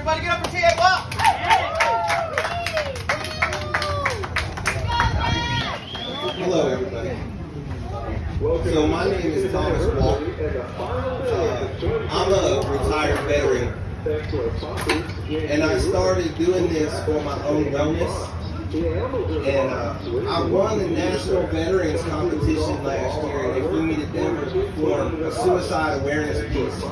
everybody. Get up for TA. Wow. Hello, everybody. So my name is Thomas Walk. I'm a retired veteran, and I started doing this for my own wellness. And I won the National Veterans Competition last year, and they flew me to Denver to perform a suicide awareness piece.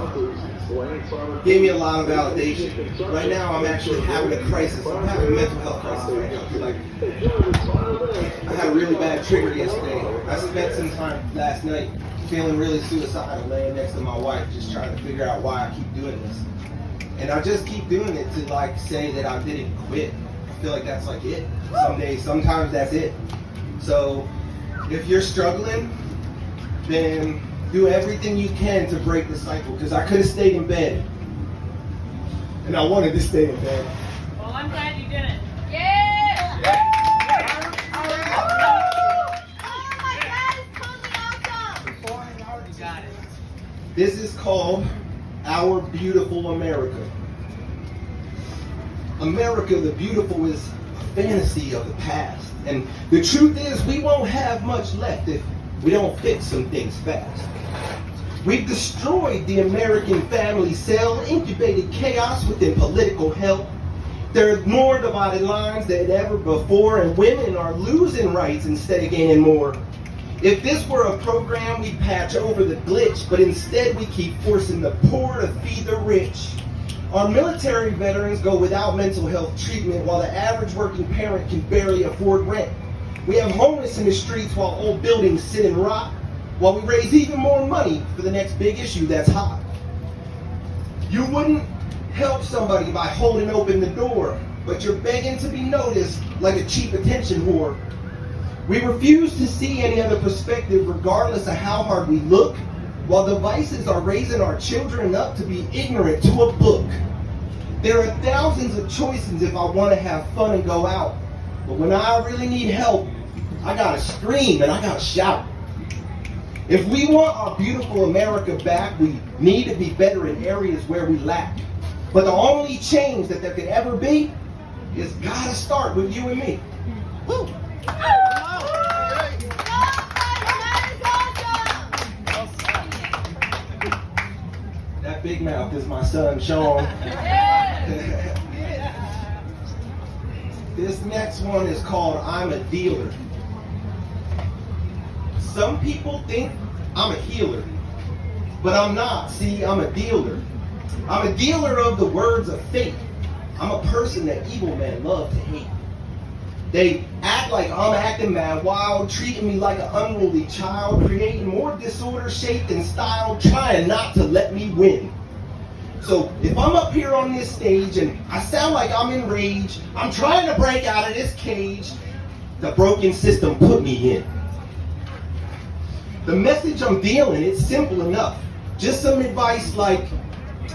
Gave me a lot of validation. Right now, I'm actually having a crisis. I'm having a mental health crisis right now. Like, I had a really bad trigger yesterday. I spent some time last night feeling really suicidal, laying next to my wife, just trying to figure out why I keep doing this. And I just keep doing it to like say that I didn't quit. I feel like that's like it. Some days, sometimes that's it. So if you're struggling, then do everything you can to break the cycle, because I could have stayed in bed. And I wanted to stay in bed. Well, I'm glad you didn't. Yeah! Oh my God, it's totally awesome! You got it. This is called Our Beautiful America. America the Beautiful is a fantasy of the past. And the truth is, we won't have much left if we don't fix some things fast. We've destroyed the American family cell, incubated chaos within political hell. There are more divided lines than ever before, and women are losing rights instead of gaining more. If this were a program, we'd patch over the glitch, but instead we keep forcing the poor to feed the rich. Our military veterans go without mental health treatment, while the average working parent can barely afford rent. We have homeless in the streets while old buildings sit and rot, while we raise even more money for the next big issue that's hot. You wouldn't help somebody by holding open the door, but you're begging to be noticed like a cheap attention whore. We refuse to see any other perspective regardless of how hard we look, while devices are raising our children up to be ignorant to a book. There are thousands of choices if I want to have fun and go out, but when I really need help, I gotta scream and I gotta shout. If we want our beautiful America back, we need to be better in areas where we lack. But the only change that there could ever be is gotta start with you and me. Woo! That big mouth is my son, Sean. This next one is called I'm a Dealer. Some people think I'm a healer, but I'm not. See, I'm a dealer. I'm a dealer of the words of fate. I'm a person that evil men love to hate. They act like I'm acting mad wild, treating me like an unruly child, creating more disorder, shape, and style, trying not to let me win. So if I'm up here on this stage and I sound like I'm enraged, I'm trying to break out of this cage the broken system put me in. The message I'm dealing, it's simple enough. Just some advice like,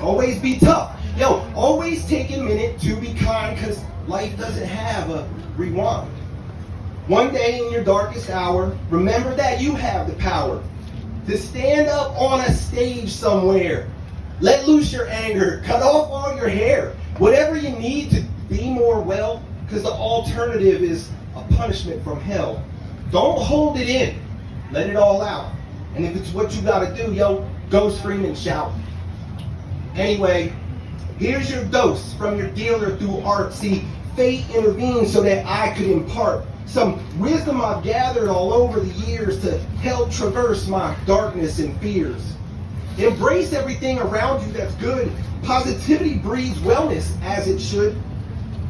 always be tough. Yo, always take a minute to be kind, because life doesn't have a rewind. One day in your darkest hour, remember that you have the power to stand up on a stage somewhere. Let loose your anger, cut off all your hair, whatever you need to be more well, because the alternative is a punishment from hell. Don't hold it in. Let it all out. And if it's what you gotta do, yo, go scream and shout. Anyway, here's your dose from your dealer through art. See, fate intervened so that I could impart some wisdom I've gathered all over the years to help traverse my darkness and fears. Embrace everything around you that's good. Positivity breeds wellness, as it should.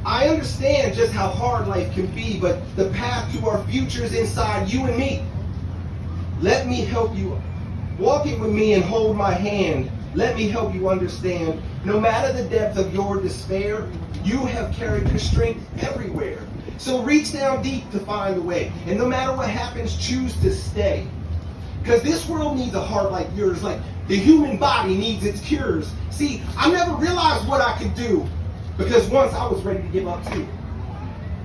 I understand just how hard life can be, but the path to our future is inside you and me. Let me help you. Walk it with me and hold my hand. Let me help you understand. No matter the depth of your despair, you have carried your strength everywhere. So reach down deep to find a way. And no matter what happens, choose to stay. Because this world needs a heart like yours, like the human body needs its cures. See, I never realized what I could do, because once I was ready to give up too.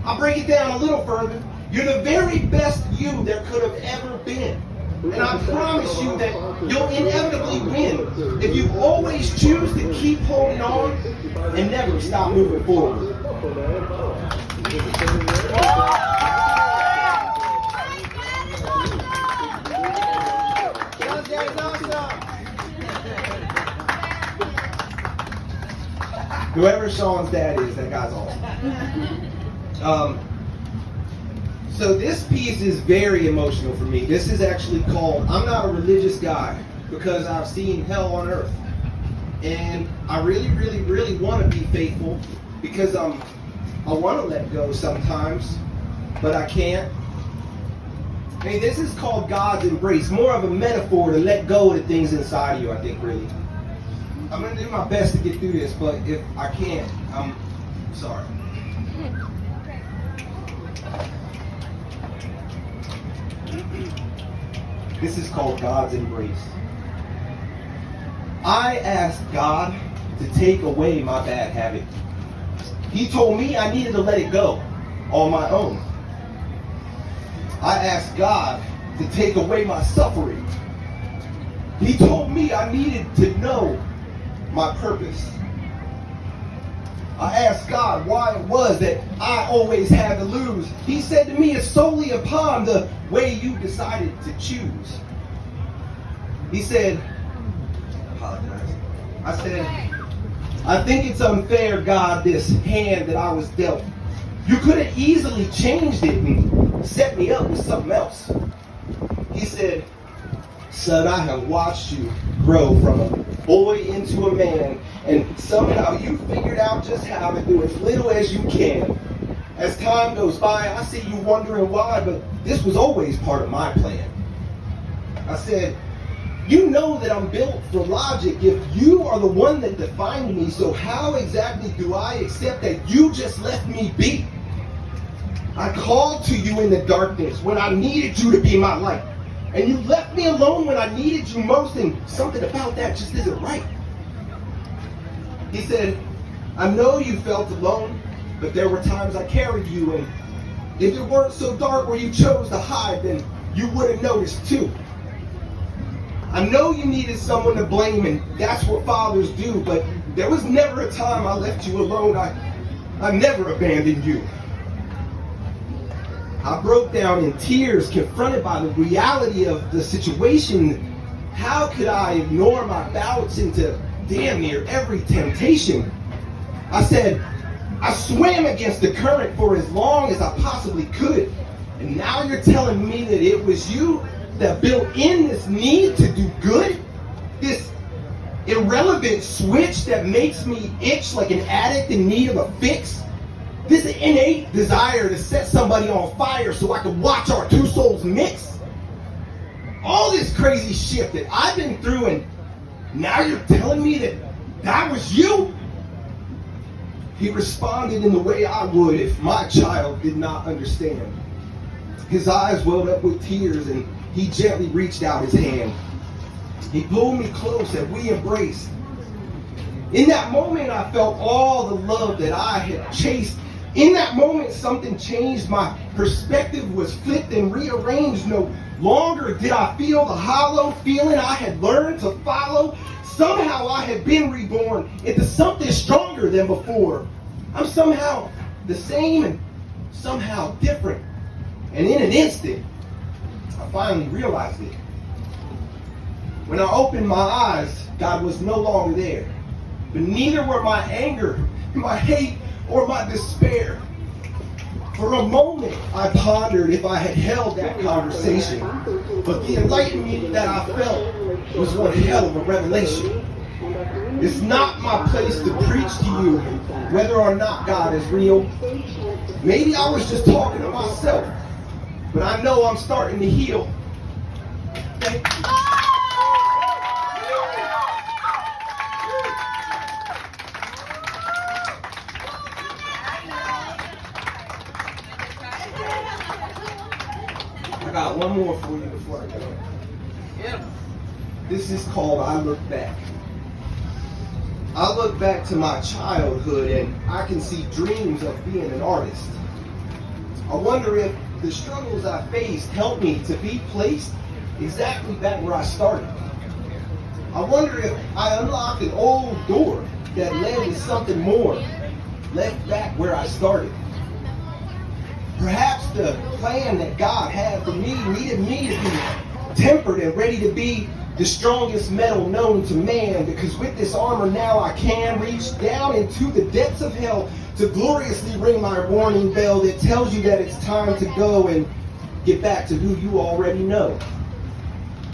I'll break it down a little further. You're the very best you there could have ever been. And I promise you that you'll inevitably win if you always choose to keep holding on and never stop moving forward. Whoever Sean's dad is, that guy's awesome. So this piece is very emotional for me. This is actually called, I'm not a religious guy because I've seen hell on earth. And I really, really, really want to be faithful because I want to let go sometimes, but I can't. I mean, this is called God's embrace, more of a metaphor to let go of the things inside of you, I think, really. I'm going to do my best to get through this, but if I can't, I'm sorry. This is called God's embrace. I asked God to take away my bad habit. He told me I needed to let it go on my own. I asked God to take away my suffering. He told me I needed to know my purpose. I asked God why it was that I always had to lose. He said to me, it's solely upon the way you decided to choose. He said, I apologize. I said, I think it's unfair, God, this hand that I was dealt. You could have easily changed it and set me up with something else. He said, son, I have watched you grow from a boy into a man, and somehow you figured out just how to do as little as you can. As time goes by, I see you wondering why, but this was always part of my plan. I said, you know that I'm built for logic. If you are the one that defined me, so how exactly do I accept that you just left me be? I called to you in the darkness when I needed you to be my light. And you left me alone when I needed you most, and something about that just isn't right. He said, I know you felt alone, but there were times I carried you, and if it weren't so dark where you chose to hide, then you would have noticed too. I know you needed someone to blame, and that's what fathers do, but there was never a time I left you alone. I never abandoned you. I broke down in tears, confronted by the reality of the situation. How could I ignore my bouts into damn near every temptation? I said, I swam against the current for as long as I possibly could. And now you're telling me that it was you that built in this need to do good? This irrelevant switch that makes me itch like an addict in need of a fix? This innate desire to set somebody on fire so I can watch our two souls mix? All this crazy shit that I've been through, and now you're telling me that that was you? He responded in the way I would if my child did not understand. His eyes welled up with tears, and he gently reached out his hand. He pulled me close and we embraced. In that moment, I felt all the love that I had chased. In that moment, something changed. My perspective was flipped and rearranged. No longer did I feel the hollow feeling I had learned to follow. Somehow I had been reborn into something stronger than before. I'm somehow the same and somehow different. And in an instant, I finally realized it. When I opened my eyes, God was no longer there. But neither were my anger, my hate, or my despair. For a moment, I pondered if I had held that conversation. But the enlightenment that I felt was one hell of a revelation. It's not my place to preach to you whether or not God is real. Maybe I was just talking to myself, but I know I'm starting to heal. Thank you. I got one more for you before I go. Yeah. This is called I Look Back. I look back to my childhood and I can see dreams of being an artist. I wonder if the struggles I faced helped me to be placed exactly back where I started. I wonder if I unlocked an old door that led to something more, left back where I started. Perhaps the plan that God had for me needed me to be tempered and ready to be the strongest metal known to man, because with this armor now I can reach down into the depths of hell to gloriously ring my warning bell that tells you that it's time to go and get back to who you already know.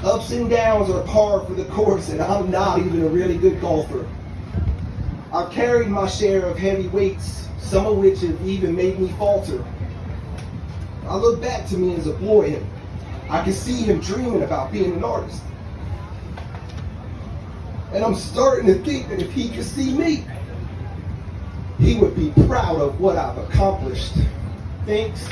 Ups and downs are par for the course, and I'm not even a really good golfer. I've carried my share of heavy weights, some of which have even made me falter. I look back to me as a boy, and I can see him dreaming about being an artist. And I'm starting to think that if he could see me, he would be proud of what I've accomplished. Thanks.